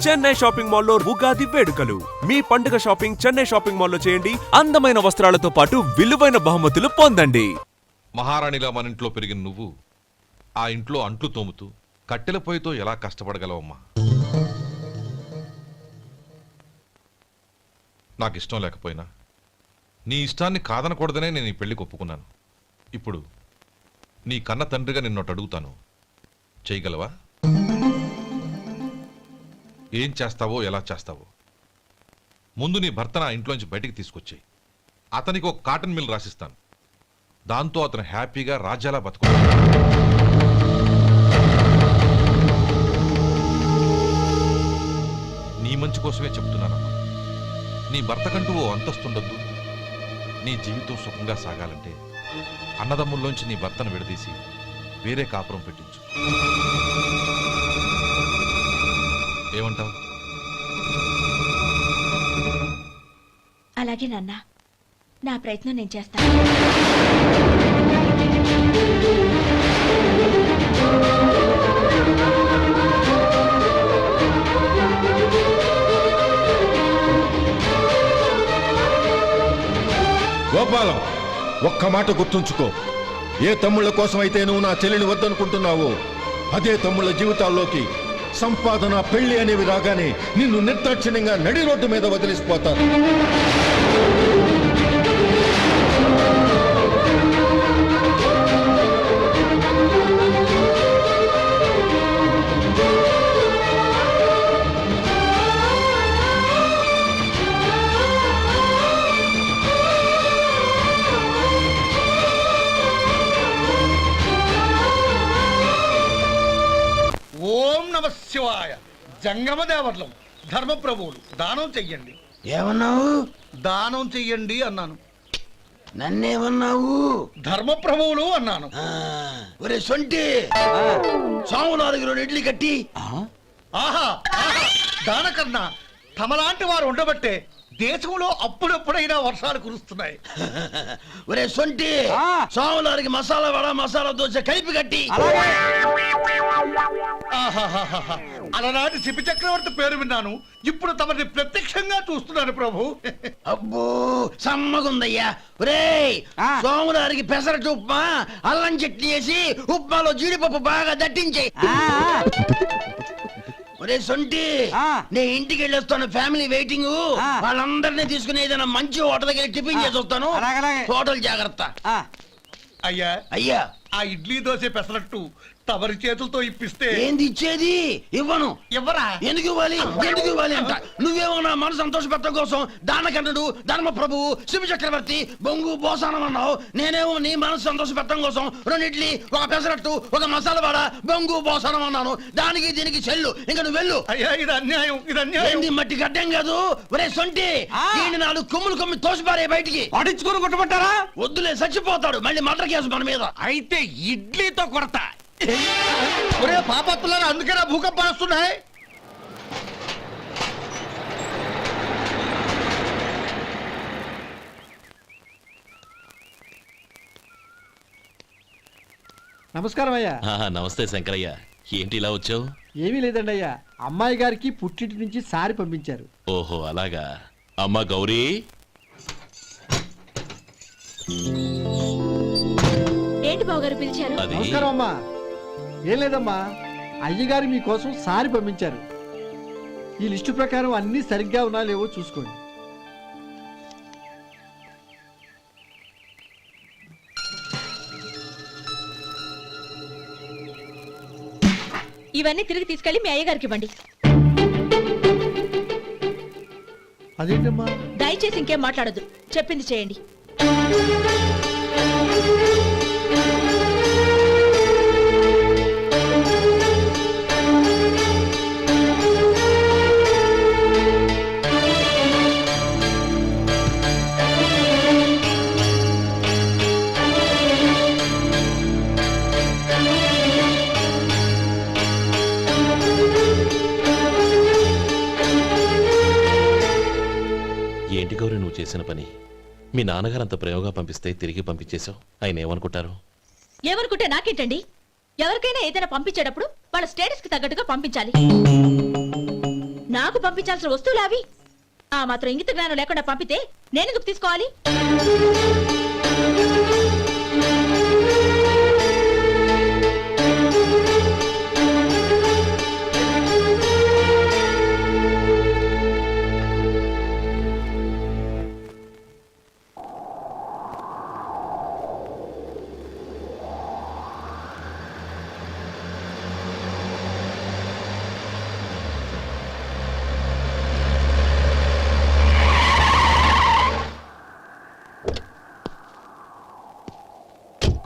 Chennai shopping మాల్లో ఉగాది వేడుకలు. మీ పండుగ షాపింగ్ చెన్నై షాపింగ్ మాల్లో చేయండి. అందమైన వస్త్రాలతో పాటు విలువైన బహుమతులు పొందండి. మహారాణిలా మన ఇంట్లో పెరిగిన నువ్వు ఆ ఇంట్లో అంట్లు తోముతూ కట్టెల పొయ్యితో ఎలా కష్టపడగలవమ్మా? నాకు ఇష్టం లేకపోయినా నీ ఇష్టాన్ని కాదనకూడదనే నేను ఈ పెళ్లికి ఒప్పుకున్నాను. ఇప్పుడు నీ కన్న తండ్రిగా నిన్నొట్టు అడుగుతాను, చేయగలవా? ఏం చేస్తావో ఎలా చేస్తావో ముందు నీ భర్తను ఆ ఇంట్లోంచి బయటికి తీసుకొచ్చేయి. అతనికి ఒక కాటన్ మిల్ రాసిస్తాను. దాంతో అతను హ్యాపీగా రాజ్యాలా బతుకుతాడు. నీ మంచి కోసమే చెప్తున్నానమ్మా. నీ భర్తకంటూ ఓ అంతస్తుండొద్దు. నీ జీవితం సుఖంగా సాగాలంటే అన్నదమ్ముల్లోంచి నీ భర్తను విడదీసి వేరే కాపురం పెట్టించు. ఏమంటావు? అలాగే నాన్న, నా ప్రయత్నం నేను చేస్తాను. గోపాలం, ఒక్క మాట గుర్తుంచుకో. ఏ తమ్ముళ్ళ కోసమైతే నువ్వు నా చెల్లిని వద్దనుకుంటున్నావో అదే తమ్ముళ్ళ జీవితాల్లోకి సంపాదన, పెళ్లి అనేవి రాగానే నిన్ను నిర్దాక్షిణ్యంగా నడి రోడ్డు మీద వదిలిసిపోతారు. ఓం నమ శివాయ. జంగమ దేవర్లం, ధర్మప్రభువులు, దానం చెయ్యండి. ఏమన్నావు? దానం చెయ్యండి అన్నాను. నన్నేమన్నావు? ధర్మప్రభువులు అన్నాను. ఒరే సొంటి, సాము 4 ఇడ్లీ కట్టి. ఆహా, దాన కన్నా తమలాంటి వారు ఉండబట్టే దేశంలో అప్పుడప్పుడైనా వర్షాలు కురుస్తున్నాయి. ఒరే సొంటి, సాము 4 మసాలా వడ, మసాలా దోశ కలిపి కట్టి. అలనాటి శిపి చక్రవర్తి పేరు విన్నాను, ఇప్పుడు తమని ప్రత్యక్షంగా చూస్తున్నాను ప్రభు. అబ్బో సమ్మగుందయ్యా. ఒరే సోములారికి పెసరట్టు ఉప్మా, అల్లం చట్నీ వేసి ఉప్మాలో జీడిపప్పు బాగా దట్టించే. ఒరే సొంటి, నేను ఇంటికి వెళ్ళొస్తాను, ఫ్యామిలీ వెయిటింగ్. వాళ్ళందరినీ తీసుకుని ఏదైనా మంచి హోటల్ దగ్గర టిఫిన్ చేసి వస్తాను. హోటల్ జాగ్రత్త. అయ్యా అయ్యా, ఆ ఇడ్లీ దోశ పెసరట్టు తమరి చేతులతో ఇప్పిస్తే. ఏంది ఇచ్చేది? ఇవ్వను. ఎవరా? ఎందుకు ఇవ్వాలి? ఎందుకు ఇవ్వాలి అంట. నువ్వేమో నా మనసు సంతోషపెట్టడం కోసం దానకన్నుడు, ధర్మ ప్రభువు, శివ చక్రవర్తి, బొంగు బోసానం అన్నావు. నేనేమో నీ మనసు సంతోషపెట్టడం కోసం 2 ఇడ్లీ, ఒక పెసరట్టు, ఒక మసాలా వాడ, బొంగు బోసానం అన్నాను. దానికి దీనికి చెల్లు. ఇంకా నువ్వు వెళ్ళు. అయ్యా ఇది అన్యాయం, ఇది అన్యాయం. ఏంది మట్టి గడ్డం కాదు. ఒరే సొంటి, దీన్ని 4 కొమ్ములు కొమ్మి తోసిపారే బయటికి. పడించుకుని కొట్టమంటారా? వద్దులే, చచ్చిపోతాడు. మళ్ళీ మర్డర్ కేసు మన మీద. అయితే ఇడ్లీతో కొడతా. ఒరే పాపత్తులారా, అందుకేనా భూకంపాలు వస్తున్నాయి? నమస్కారం అయ్యా. నమస్తే శంకరయ్య, ఏంటి ఇలా వచ్చావు? ఏమీ లేదండి అయ్యా, అమ్మాయి గారికి పుట్టింటి నుంచి సారి పంపించారు. ఓహో అలాగా. అమ్మా గౌరీ. ఏంటి బావగారు పిలిచారు? నమస్కారం అమ్మా. ఏం లేదమ్మా, అయ్యగారు మీకోసం సారి పంపించారు. ఈ లిస్టు ప్రకారం అన్ని సరిగ్గా ఉన్నా లేవో చూసుకోండి. ఇవన్నీ తిరిగి తీసుకెళ్లి మీ అయ్యగారికి ఇవ్వండి. అదేంటమ్మా? దయచేసి ఇంకేం మాట్లాడొద్దు, చెప్పింది చేయండి. ఏంటి గౌరీ నువ్వు చేసిన పని? మీ నాన్నగారు అంత ప్రేమగా పంపిస్తే తిరిగి పంపించేశావు. ఆయన ఏమనుకుంటారు? ఏమనుకుంటే నాకేంటండి? ఎవరికైనా ఏదైనా పంపించేటప్పుడు వాళ్ళ స్టేటస్ కి తగ్గట్టుగా పంపించాలి. నా నాకు పంపించాల్సిన వస్తువులు అవి. ఆ మాత్రం ఇంగిత జ్ఞానం లేకుండా పంపితే నేనెందుకు తీసుకోవాలి?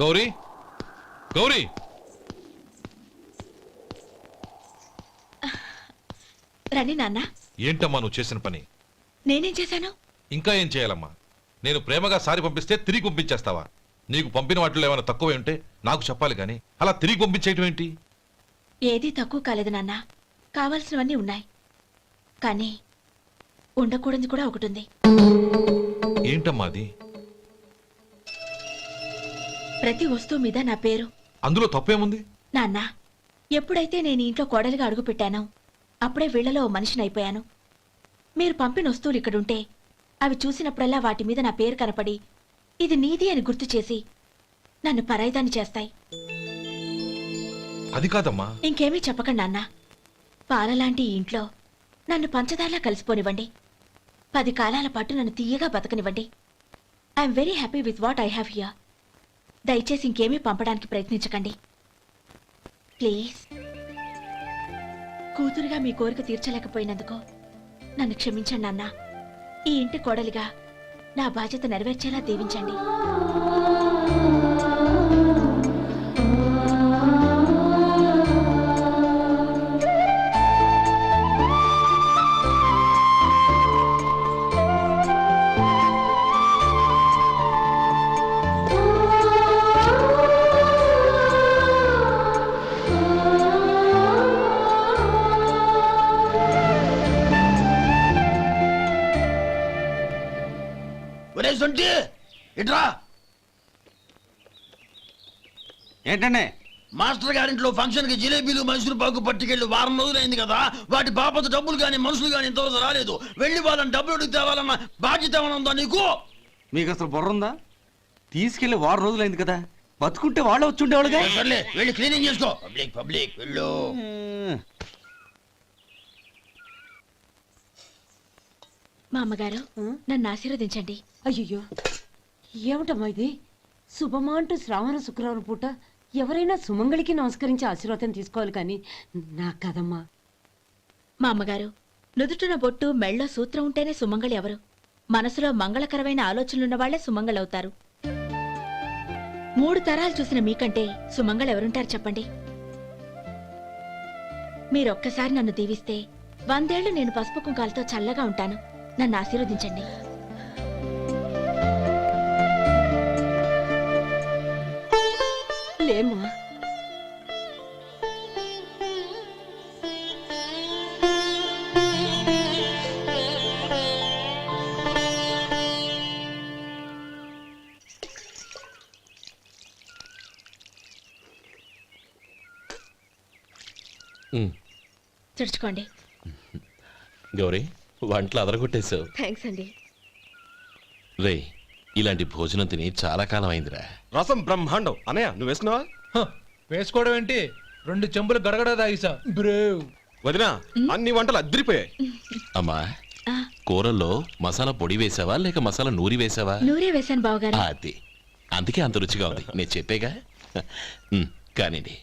గౌరీ గౌరీ రండి నాన్న. ఏంటమ్మా నువ్వు చేసిన పని? నేనేం చేశాను? ఇంకా ఏం చేయాలమ్మా? నేను ప్రేమగా సారి పంపిస్తే తిరిగి పంపించేస్తావా? నీకు పంపిన వాటిలో ఏమైనా తక్కువ ఉంటే నాకు చెప్పాలి కానీ అలా తిరిగి పంపించేయటం ఏంటి? ఏదీ తక్కువ కాలేదు నాన్న. కావాల్సినవన్నీ ఉన్నాయి. కానీ ఉండకూడదు కూడా ఒకటి ఉంది. ఏంటమ్మా అది? ప్రతి వస్తువు మీద నా పేరు. అందులో తప్పేముంది? నాన్న, ఎప్పుడైతే నేను ఇంట్లో కోడలిగా అడుగు పెట్టానో అప్పుడే వీళ్లలో ఓ మనిషిని అయిపోయాను. మీరు పంపిన వస్తువులు ఇక్కడుంటే అవి చూసినప్పుడల్లా వాటి మీద నా పేరు కనపడి ఇది నీది అని గుర్తు చేసి నన్ను పరాయిదాన్ని చేస్తాయి. అది కాదమ్మా. ఇంకేమీ చెప్పకండి నాన్న. పాలలాంటి ఈ ఇంట్లో నన్ను పంచదారలా కలిసిపోనివ్వండి. 10 కాలాల పాటు నన్ను తీయగా బతకనివ్వండి. I'm very happy with what I have here. దయచేసి ఇంకేమీ పంపడానికి ప్రయత్నించకండి ప్లీజ్. కూతురుగా మీ కోరిక తీర్చలేకపోయినందుకు నన్ను క్షమించండి నాన్న. ఈ ఇంటి కోడలిగా నా బాధ్యత నెరవేర్చేలా దీవించండి. ఒరే సొంటి ఇట్రా. ఏంటండి? మాస్టర్ గారింట్లో ఫంక్షన్ కి జిలేబీలు మైసూరు పాకు పట్టుకెళ్ళి వారం రోజులైంది కదా. వాటి బాపత డబ్బులు కానీ మనుషులు కానీ ఇంతవరకు రాలేదు. వెళ్ళి వాళ్ళని డబ్బులు అడిగి తేవాలన్న బాధ్యత ఏమైనా ఉందా నీకు? మీకు అసలు బుర్ర ఉందా? తీసుకెళ్లి 6 రోజులైంది కదా, బతుకుంటే వాళ్ళు వచ్చి ఉండేవాళ్ళుగా. సర్లే వెళ్ళి క్లీనింగ్ చేసుకో. పబ్లిక్ పబ్లిక్ వెళ్ళు. మా అమ్మగారు నన్ను ఆశీర్వదించండి. అయ్యో ఏమిటమ్మా ఇది? శుభమా అంటూ శ్రావణ శుక్రవారం పూట ఎవరైనా సుమంగళికి నమస్కరించి ఆశీర్వాదం తీసుకోవాలి కానీ నాకు కదమ్మా. మా అమ్మగారు నుదుటిన బొట్టు మెళ్ళో సూత్రం ఉంటేనే సుమంగళి ఎవరు? మనసులో మంగళకరమైన ఆలోచనలున్న వాళ్లే సుమంగళవుతారు. 3 తరాలు చూసిన మీకంటే సుమంగళ ఎవరుంటారు చెప్పండి? మీరొక్కసారి నన్ను దీవిస్తే 100 ఏళ్లు నేను పసుపు కుంకాలతో చల్లగా ఉంటాను. నన్ను ఆశీర్వదించండి. లేమ్మా. తుడుచుకోండి. గౌరీ, వంటలు అదరగొట్టేశావు. థ్యాంక్స్ అండి. రే, ఇలాంటి భోజనం తిని చాలా కాలం అయిందిరా. రసం బ్రహ్మాండం. అనయ్య నువ్వు వేసుకున్నావా? వేసుకోవడం ఏంటి, 2 చెంబులు గడగడ తాగిసా బ్రేవ్. వదినా, అన్ని వంటలు అద్దరిపోయాయి. అమ్మా, ఆ, కూరల్లో మసాలా పొడి వేసావా లేక మసాలా నూరి వేసావా? నూరే వేశాను బావగారు. అది అందుకే అంత రుచిగా ఉంది. నేను చెప్పేగా. కానివ్వండి.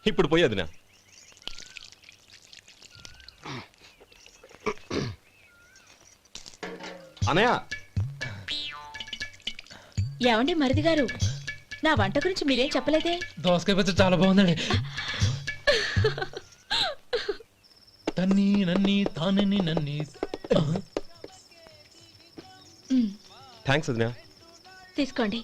ఇప్పుడు పోయి వదినా. అనయ్య, ఏమండి మరిది గారు, నా వంట గురించి మీరేం చెప్పలేదే? దోసకాయ పచ్చడి చాలా బాగుందండి. తన్ని నన్ని తానని నన్ని. థ్యాంక్స్ వదినా. తీసుకోండి.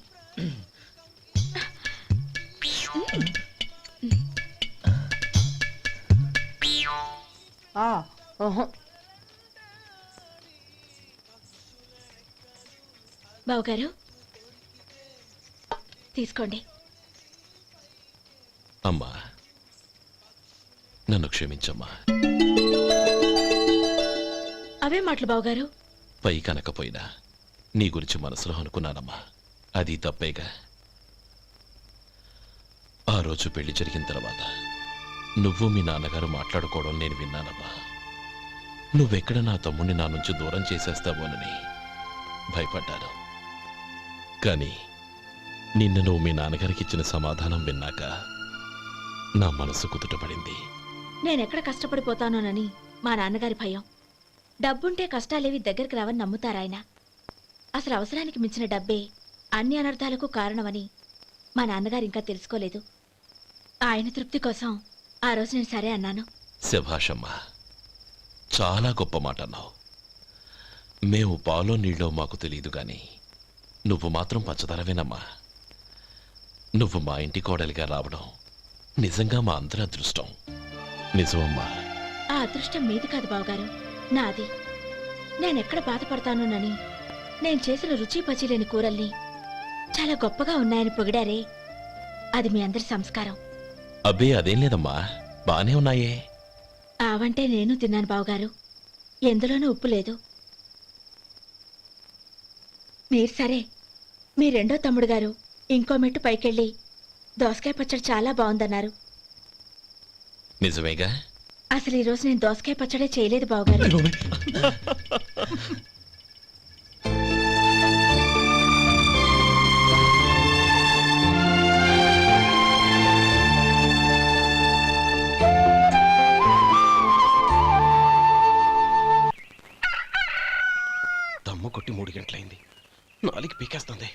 బావగారు తీసుకోండి. అమ్మా, నన్ను క్షమించమ్మా. అవే మాటలు బావగారు. పై కనకపోయినా నీ గురించి మనసులో అనుకున్నానమ్మా. అది తప్పేగా. ఆ రోజు పెళ్లి జరిగిన తర్వాత నువ్వు మీ నాన్నగారు మాట్లాడుకోవడం నేను విన్నానమ్మా. నువ్వెక్కడ నా తమ్ముడిని నా నుంచి దూరం చేసేస్తావోనని భయపడ్డాను. కానీ నిన్న నువ్వు మీ నాన్నగారికి ఇచ్చిన సమాధానం విన్నాక నా మనసు కుదుటపడింది. నేనెక్కడ కష్టపడిపోతానోనని మా నాన్నగారి భయం. డబ్బుంటే కష్టాలేవి దగ్గరికి రావని నమ్ముతారాయన. అసలు అవసరానికి మించిన డబ్బే అన్ని అనర్థాలకు కారణమని మా నాన్నగారు ఇంకా తెలుసుకోలేదు. ఆయన తృప్తి కోసం ఆ రోజు నేను సరే అన్నాను. శభాషమ్మా, చాలా గొప్ప మాట అన్నావు. మేము పాలో నీళ్ళో మాకు తెలియదు గాని నువ్వు మాత్రం పంచదారవేనమ్మా. నువ్వు మా ఇంటి కోడలిగా రావడం నిజంగా మా అందరి అదృష్టం. నిజమమ్మా. ఆ అదృష్టం మీది కాదు బావగారు, నాది. నేనెక్కడ బాధపడతానోనని నేను చేసిన రుచి పచిలేని కూరల్ని చాలా గొప్పగా ఉన్నాయని పొగిడారే, అది మీ అందరి సంస్కారం. అబ్బే అదేం లేదమ్మా, బానే ఉన్నాయే. ఆవంటే నేను తిన్నాను బావగారు, ఎందులోనూ ఉప్పు లేదు. మీరు సరే, మీ రెండో తమ్ముడు గారు ఇంకో మెట్టు పైకెళ్ళి దోసకాయ పచ్చడి చాలా బాగుందన్నారు. నిజమేగా? అసలు ఈరోజు నేను దోసకాయ పచ్చడే చేయలేదు బావగారు. దమ్ము కొట్టి 3 గంటలైంది, 4 పీకేస్తుంది.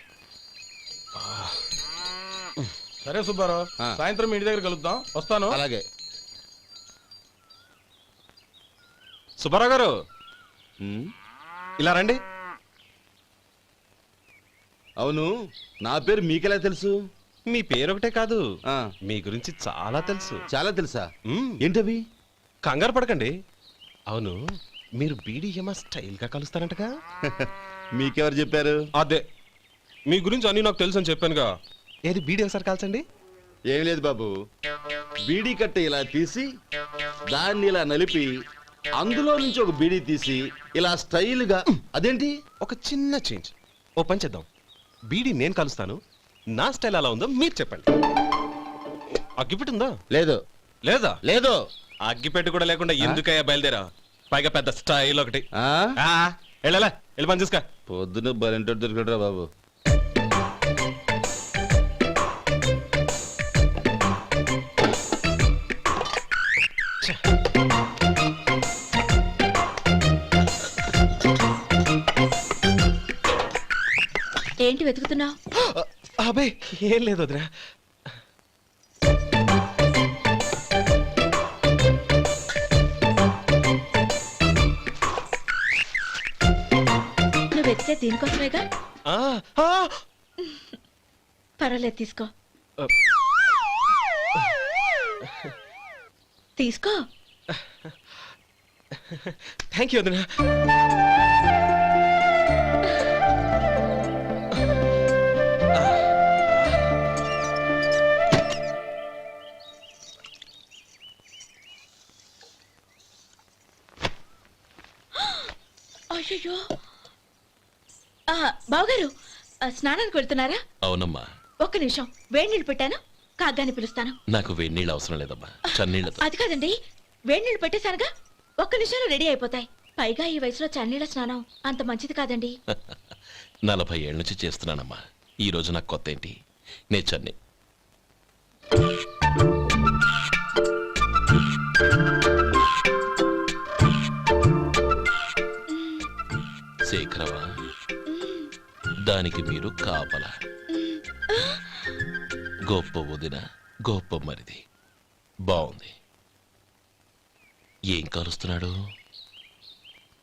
సరే సుబ్బారావు, సాయంత్రం మీ ఇంటి దగ్గర కలుద్దాం. వస్తాను. అలాగే. సుబ్బారావు గారు, ఇలా రండి. అవును, నా పేరు మీకెలా తెలుసు? మీ పేరు ఒకటే కాదు, మీ గురించి చాలా తెలుసు. చాలా తెలుసా? ఏంటవి? కంగారు పడకండి. అవును, మీరు బీడీఎం స్టైల్ గా కలుస్తారంటగా? మీకెవరు చెప్పారు? అదే, మీ గురించి అన్ని నాకు తెలుసు అని చెప్పానుగా. ఏది బీడీ ఒకసారి కాల్చండి. ఏం లేదు బాబు, బీడీ కట్ట ఇలా తీసి దాన్ని ఇలా నలిపి అందులో నుంచి ఒక బీడీ తీసి ఇలా స్టైల్గా. అదేంటి? ఒక చిన్న చేంజ్. ఓ పని చేద్దాం, బీడీ నేను కలుస్తాను, నా స్టైల్ అలా ఉందో మీరు చెప్పండి. అగ్గిపెట్టి ఉందా? లేదు. లేదా? లేదు. అగ్గిపెట్టి కూడా లేకుండా ఎందుకయ్యా బయలుదేరా? పైగా పెద్ద స్టైల్ ఒకటి. వెళ్ళాలా, వెళ్ళి పని చూసుకో. పొద్దున బలింటోడు దొరికడరా బాబు. ఏంటి వెతుకుతున్నావు? అబే ఏం లేదు వదినా. నువ్వు వెతికే దీనికోసమేగా. పర్వాలేదు, తీసుకో. తీసుకో. థ్యాంక్ యూ వదినా. అయ్యో, బావగారు స్నానానికి వెళ్తున్నారా? అవునమ్మా. ఒక్క నిమిషం, వేడి నీళ్ళు పెట్టాను, కాగ్గాని పిలుస్తాను. నాకు వేడి నీళ్ళు అవసరం లేదమ్మా, చన్నీళ్ళతో. అది కాదండి, వేడి నీళ్ళు పెట్టేశానుగా, ఒక్క నిమిషంలో రెడీ అయిపోతాయి. పైగా ఈ వయసులో చన్నీళ్ళ స్నానం అంత మంచిది కాదండి. 40 ఏళ్ళ నుంచి చేస్తున్నానమ్మా. ఈ రోజు నాకు కొత్త ఏంటి? నే చన్నీ. శేఖరవా, దానికి మీరు కాపలా. గొప్ప వదిన, గొప్ప మరిది. బాగుంది. ఏం కలుస్తున్నాడు?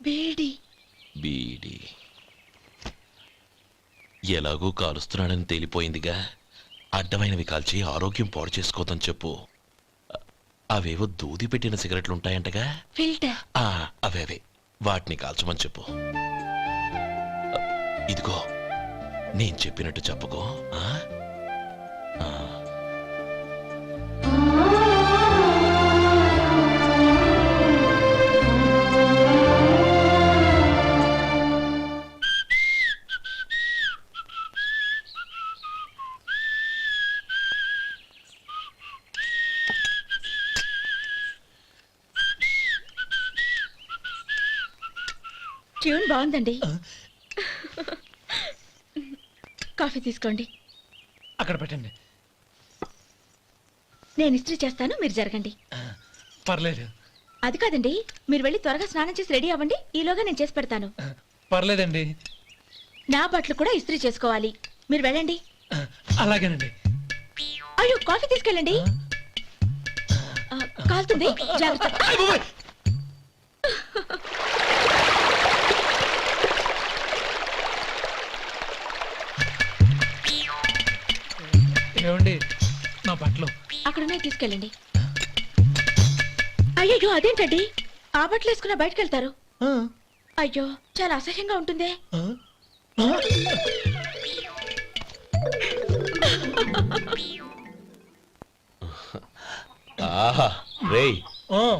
బీడి. బీడి ఎలాగూ కాలుస్తున్నాడని తేలిపోయిందిగా. అడ్డమైనవి కాల్చి ఆరోగ్యం పాడు చేసుకోదని చెప్పు. అవేవో దూది పెట్టిన సిగరెట్లుంటాయంటగా, ఫిల్టర్. అవే వాటిని కాల్చమని చెప్పు. ఇదిగో, నేను చెప్పినట్టు చెప్పుకో. ట్యూన్ బాగుందండి. కాఫీ తీసుకోండి. అక్కడ పెట్టండి. నేను ఇస్త్రీ చేస్తాను, మీరు జరగండి. పర్లేదు. అది కాదండి, మీరు వెళ్ళి త్వరగా స్నానం చేసి రెడీ అవ్వండి, ఈలోగా నేను చేసి పెడతాను. పర్లేదండి. నా బట్టలు కూడా ఇస్త్రీ చేసుకోవాలి, మీరు వెళ్ళండి. అలాగేనండి. అయ్యో, కాఫీ తీసుకెళ్ళండి. కాలుతుంది, జాగ్రత్త. ఏమండి, నా బట్టలు అక్కడున్నాయి, తీసుకెళ్ళండి. అయ్యో, అదేంటండి, ఆ బట్టలు వేసుకున్న బయటకు వెళ్తారు? అయ్యో, చాలా అసహ్యంగా ఉంటుందే. ఆహా రేయ్,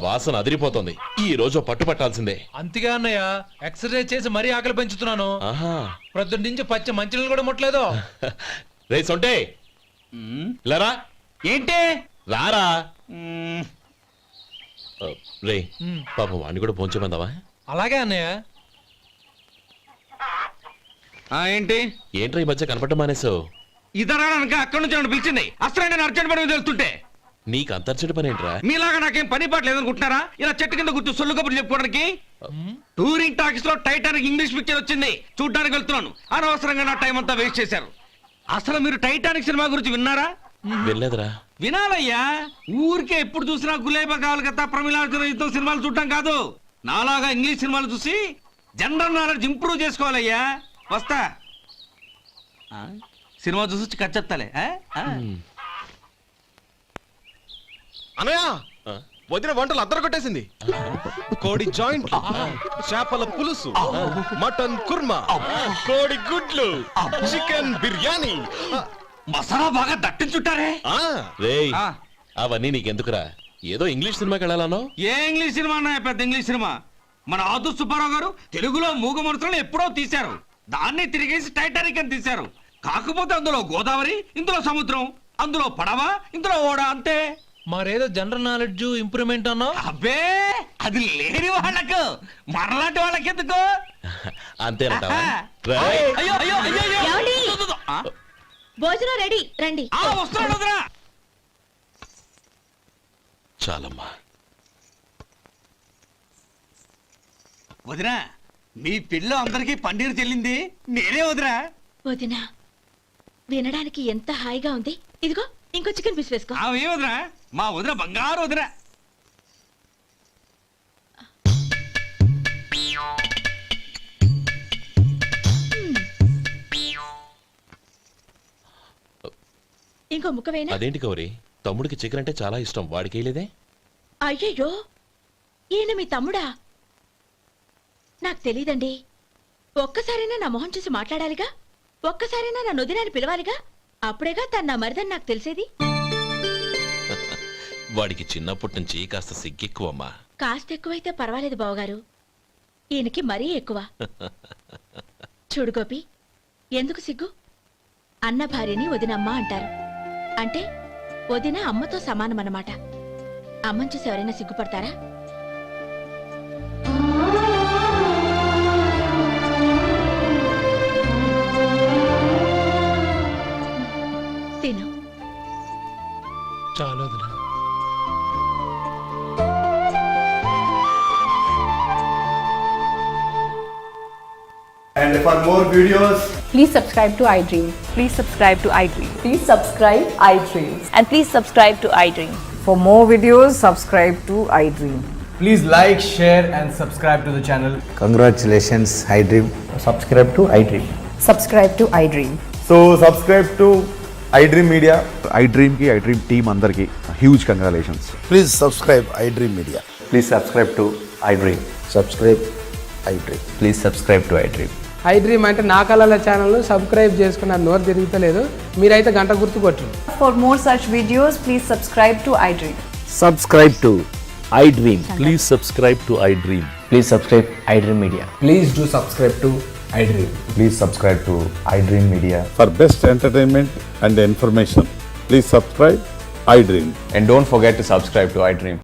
వాసన అదిరిపోతుంది. ఈ రోజు పట్టు పట్టాల్సిందే. అంతగా అన్నయ్య, ఎక్సర్సైజ్ చేసి మరీ ఆకలి పెంచుతున్నాను. ఆహా, ప్రొద్దున నుంచి పచ్చ మంచినీళ్ళు కూడా ముట్టలేదు. రే సొంటే, లరా ఏంటి? రారా. రే పాపం వాడిని కూడా పోంచమందావా? అలాగే అన్నయ్య. ఏంటి ఏంట్రా ఈ మధ్య కనపడడం మానేసావు? ఇదరా అక్కడి నుంచి నన్ను పిలిచింది. అసలు నేను అర్జెంట్ పని వెళ్తుంటే నీకు అంతర్చడి పని ఏంట్రా? మీలాగా నాకేం పని పాట లేదనుకుంటున్నారా? ఇలా చెట్టు కింద కూర్చో సొల్లు కబుర్లు చెప్పుకోవడానికి. టూరింగ్ టాకీస్ లో టైటానిక్ ఇంగ్లీష్ పిక్చర్ వచ్చింది, చూడ్డానికి వెళ్తున్నాను. అనవసరంగా నా టైం అంతా వేస్ట్ చేశారు. అసలు మీరు టైటానిక్ సినిమా గురించి విన్నారా? వెళ్ళలేదురా. వినాలయ్యా. ఊరికే ఎప్పుడు చూసినా గులేబా కావాలి కదా, ప్రమిళార్జున సినిమాలు చూడటం కాదు. నాలాగా ఇంగ్లీష్ సినిమాలు చూసి జనరల్ నాలెడ్జ్ ఇంప్రూవ్ చేసుకోవాలయ్యా. వస్తా. సినిమా చూసి కచ్చెత్తాలే. అనయా, వదిన వంటలు అద్దరు కొట్టేసింది. కోడి జాయింట్, చేపల పులుసు, మటన్ కుర్మా, కోడి గుడ్లు, చికెన్ బిర్యానీ, మసాలా బాగా దట్టించుంటారే. రేయ్, అవన్నీ నీకెందుకురా? ఏదో ఇంగ్లీష్ సినిమాకి వెళ్ళాలనో? ఏ ఇంగ్లీష్ సినిమా అన్నా? పెద్ద ఇంగ్లీష్ సినిమా. మన ఆదు సుబ్బారావు గారు తెలుగులో మూగ మనుషులను ఎప్పుడో తీశారు. దాన్ని తిరిగేసి టైటానిక్ అని తీశారు. కాకపోతే అందులో గోదావరి, ఇందులో సముద్రం, అందులో పడవ, ఇందులో ఓడ, అంతే. మరేదో జనరల్ నాలెడ్జ్ ఇంప్రూవ్మెంట్ అన్నా? అబ్బే, అది లేని వాళ్ళకు, మరలాంటి వాళ్ళకి ఎందుకు? అంతేనంటావా? అయ్యో అయ్యో అయ్యో అయ్యో. ఏమండి? ఆ? భోజనం రెడీ, రండి. వస్తున్నాడు వదరా. చాలమ్మా. వదినా, మీ పిల్ల అందరికీ పన్నీరు చెల్లింది నేనే వదినా. వదినా, వినడానికి ఎంత హాయిగా ఉంది. ఇదిగో ఇంకో చికెన్ పీస్ వేసుకో. ఏ వదినా, మా వదిన బంగారు వదినా. ఇంకో ముక్క వేయనా? అదేంటి గౌరీ, తమ్ముడికి చికెన్ అంటే చాలా ఇష్టం, వాడికి వేయలేదే? అయ్యయ్యో, ఈయన మీ తమ్ముడా? నాకు తెలీదండి. ఒక్కసారైనా నా మొహం చూసి మాట్లాడాలిగా, ఒక్కసారైనా నా నొదినాన్ని పిలవాలిగా, అప్పుడేగా తను నా మరిదని నాకు తెలిసేది. వాడికి చిన్నప్పటి నుంచి కాస్త సిగ్గెక్కువమ్మా. కాస్త ఎక్కువైతే పర్వాలేదు బావగారు, ఈయనకి మరీ ఎక్కువ. చూడు గోపి, ఎందుకు సిగ్గు? అన్న భార్యని వదినమ్మ అంటారు. అంటే వదిన అమ్మతో సమానమన్నమాట. అమ్మని చూసి ఎవరైనా సిగ్గుపడతారా? తిను. చాలు వదినా. And for more videos, please subscribe to iDream. Please subscribe to iDream. Please subscribe iDream. And please subscribe to iDream. For more videos, subscribe to iDream. please like, share and subscribe to the channel. Congratulations iDream. Subscribe to iDream. Subscribe to iDream. So subscribe to iDream Media. iDream కి iDream team అందరికి huge congratulations. Please subscribe iDream media. Please subscribe to iDream. Subscribe iDream. Please subscribe to iDream. iDream అంటే నా కళల channel subscribe చేసుకున్న నోరు తిరుగుతలేదు. మీరైతే గంట గుర్తు కొట్టండి. For more such videos, please subscribe to iDream. Subscribe to iDream. Please subscribe to iDream. Please subscribe iDream Media. Please do subscribe to iDream. Please subscribe to iDream Media. For best entertainment and information, please subscribe iDream. And don't forget to subscribe to iDream.